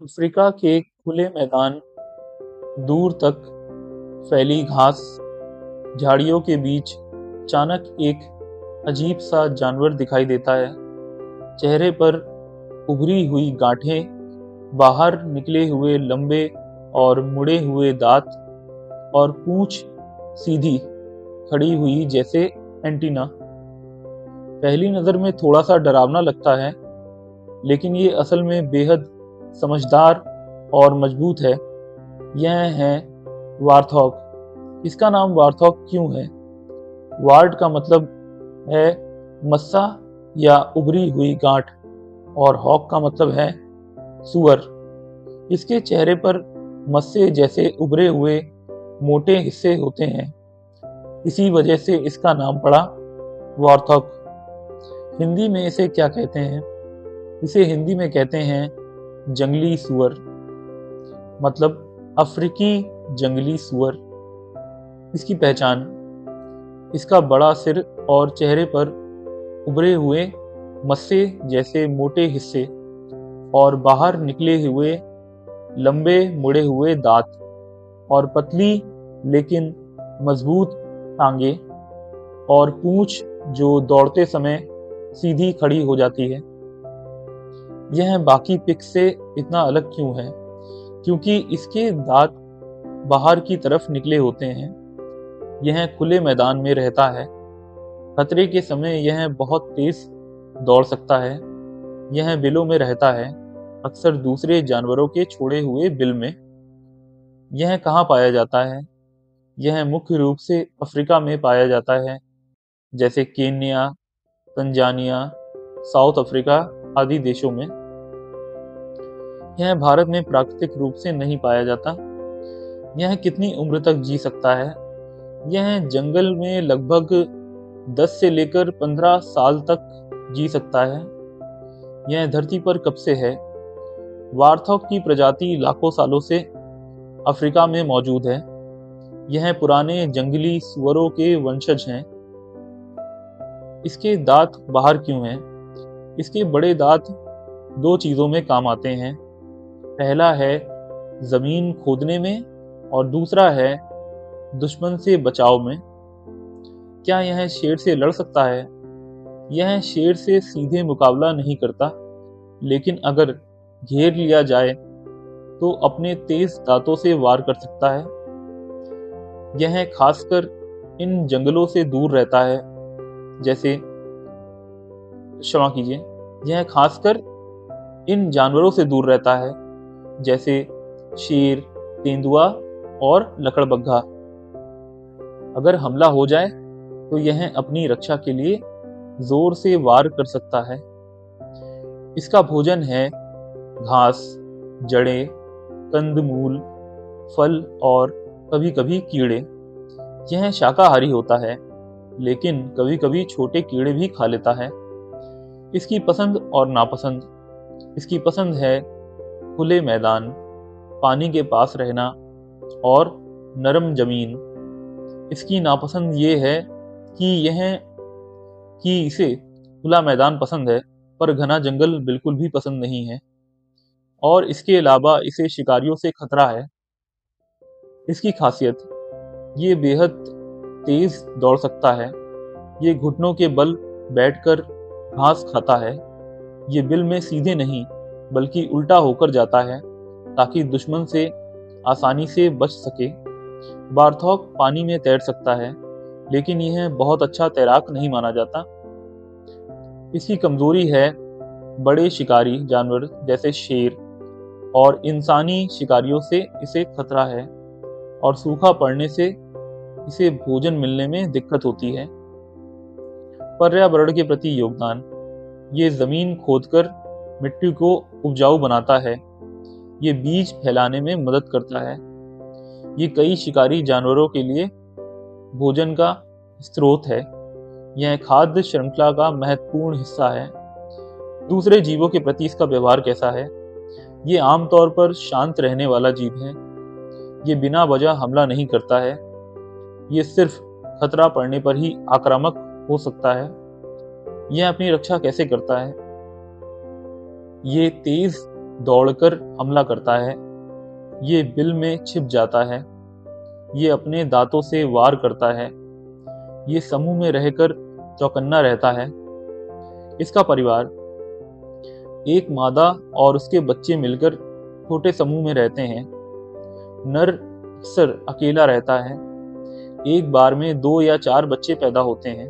Africa के खुले मैदान, दूर तक फैली घास, झाड़ियों के बीच अचानक एक अजीब सा जानवर दिखाई देता है। चेहरे पर उभरी हुई गांठें, बाहर निकले हुए लंबे और मुड़े हुए दांत और पूंछ सीधी खड़ी हुई जैसे एंटीना। पहली नजर में थोड़ा सा डरावना लगता है, लेकिन ये असल में बेहद समझदार और मजबूत है। यह है वार्थॉग। इसका नाम वार्थॉग क्यों है? वार्ड का मतलब है मस्सा या उभरी हुई गांठ, और हॉक का मतलब है सुअर। इसके चेहरे पर मस्से जैसे उभरे हुए मोटे हिस्से होते हैं, इसी वजह से इसका नाम पड़ा वार्थॉग। हिंदी में इसे क्या कहते हैं? इसे हिंदी में कहते हैं जंगली सुअर, मतलब अफ्रीकी जंगली सुअर। इसकी पहचान: इसका बड़ा सिर और चेहरे पर उभरे हुए मस्से जैसे मोटे हिस्से और बाहर निकले हुए लंबे मुड़े हुए दांत और पतली लेकिन मजबूत टांगे और पूंछ जो दौड़ते समय सीधी खड़ी हो जाती है। यह बाकी पिग से इतना अलग क्यों है? क्योंकि इसके दांत बाहर की तरफ निकले होते हैं। यह खुले मैदान में रहता है। खतरे के समय यह बहुत तेज दौड़ सकता है। यह बिलों में रहता है, अक्सर दूसरे जानवरों के छोड़े हुए बिल में। यह कहाँ पाया जाता है? यह मुख्य रूप से अफ्रीका में पाया जाता है, जैसे केन्या, तंजानिया, साउथ अफ्रीका आदि देशों में। यह भारत में प्राकृतिक रूप से नहीं पाया जाता। यह कितनी उम्र तक जी सकता है? यह जंगल में लगभग 10 से लेकर 15 साल तक जी सकता है। यह धरती पर कब से है? वार्थॉग की प्रजाति लाखों सालों से अफ्रीका में मौजूद है। यह पुराने जंगली सुअरों के वंशज हैं। इसके दांत बाहर क्यों हैं? इसके बड़े दांत दो चीजों में काम आते हैं। पहला है जमीन खोदने में और दूसरा है दुश्मन से बचाव में। क्या यह शेर से लड़ सकता है? यह शेर से सीधे मुकाबला नहीं करता, लेकिन अगर घेर लिया जाए तो अपने तेज दांतों से वार कर सकता है। यह खासकर इन जंगलों से दूर रहता है, जैसे क्षमा कीजिए, यह खासकर इन जानवरों से दूर रहता है, जैसे शेर, तेंदुआ और लकड़बग्घा। अगर हमला हो जाए तो यह अपनी रक्षा के लिए जोर से वार कर सकता है। इसका भोजन है घास, जड़ें, कंदमूल, फल और कभी-कभी कीड़े। यह शाकाहारी होता है, लेकिन कभी-कभी छोटे कीड़े भी खा लेता है। इसकी पसंद और नापसंद: इसकी पसंद है खुले मैदान, पानी के पास रहना और नरम जमीन। इसकी नापसंद ये है कि इसे खुला मैदान पसंद है, पर घना जंगल बिल्कुल भी पसंद नहीं है। और इसके अलावा इसे शिकारियों से खतरा है। इसकी खासियत: ये बेहद तेज दौड़ सकता है। ये घुटनों के बल बैठकर घास खाता है। ये बिल में सीधे नहीं, बल्कि उल्टा होकर जाता है, ताकि दुश्मन से आसानी से बच सके। वार्थॉग पानी में तैर सकता है, लेकिन यह बहुत अच्छा तैराक नहीं माना जाता। इसकी कमजोरी है बड़े शिकारी जानवर जैसे शेर, और इंसानी शिकारियों से इसे खतरा है, और सूखा पड़ने से इसे भोजन मिलने में दिक्कत होती है। पर्यावरण के प्रति योगदान: ये जमीन खोदकर मिट्टी को उपजाऊ बनाता है। ये बीज फैलाने में मदद करता है। ये कई शिकारी जानवरों के लिए भोजन का स्रोत है। यह खाद्य श्रृंखला का महत्वपूर्ण हिस्सा है। दूसरे जीवों के प्रति इसका व्यवहार कैसा है? ये आमतौर पर शांत रहने वाला जीव है। ये बिना वजह हमला नहीं करता है। ये सिर्फ खतरा पड़ने पर ही आक्रामक हो सकता है। यह अपनी रक्षा कैसे करता है? ये तेज दौड़कर हमला करता है। ये बिल में छिप जाता है। ये अपने दांतों से वार करता है। ये समूह में रहकर चौकन्ना रहता है। इसका परिवार, एक मादा और उसके बच्चे मिलकर छोटे समूह में रहते हैं। नर अक्सर अकेला रहता है। एक बार में 2 या 4 बच्चे पैदा होते हैं।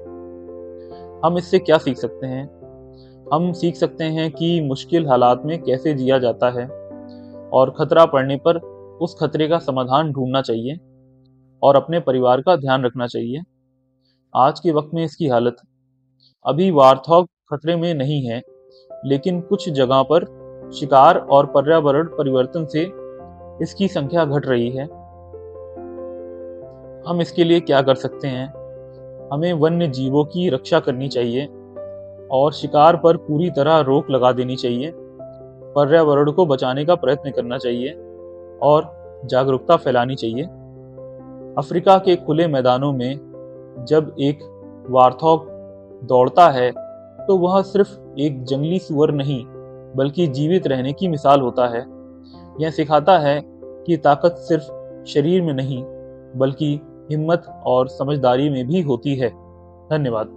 हम इससे क्या सीख सकते हैं? हम सीख सकते हैं कि मुश्किल हालात में कैसे जिया जाता है और खतरा पड़ने पर उस खतरे का समाधान ढूंढना चाहिए और अपने परिवार का ध्यान रखना चाहिए। आज के वक्त में इसकी हालत, अभी वार्थॉग खतरे में नहीं है, लेकिन कुछ जगह पर शिकार और पर्यावरण परिवर्तन से इसकी संख्या घट रही है। हम इसके लिए क्या कर सकते हैं? हमें वन्य जीवों की रक्षा करनी चाहिए और शिकार पर पूरी तरह रोक लगा देनी चाहिए। पर्यावरण को बचाने का प्रयत्न करना चाहिए और जागरूकता फैलानी चाहिए। अफ्रीका के खुले मैदानों में जब एक वार्थॉग दौड़ता है तो वह सिर्फ एक जंगली सुअर नहीं, बल्कि जीवित रहने की मिसाल होता है। यह सिखाता है कि ताकत सिर्फ शरीर में नहीं, बल्कि हिम्मत और समझदारी में भी होती है। धन्यवाद।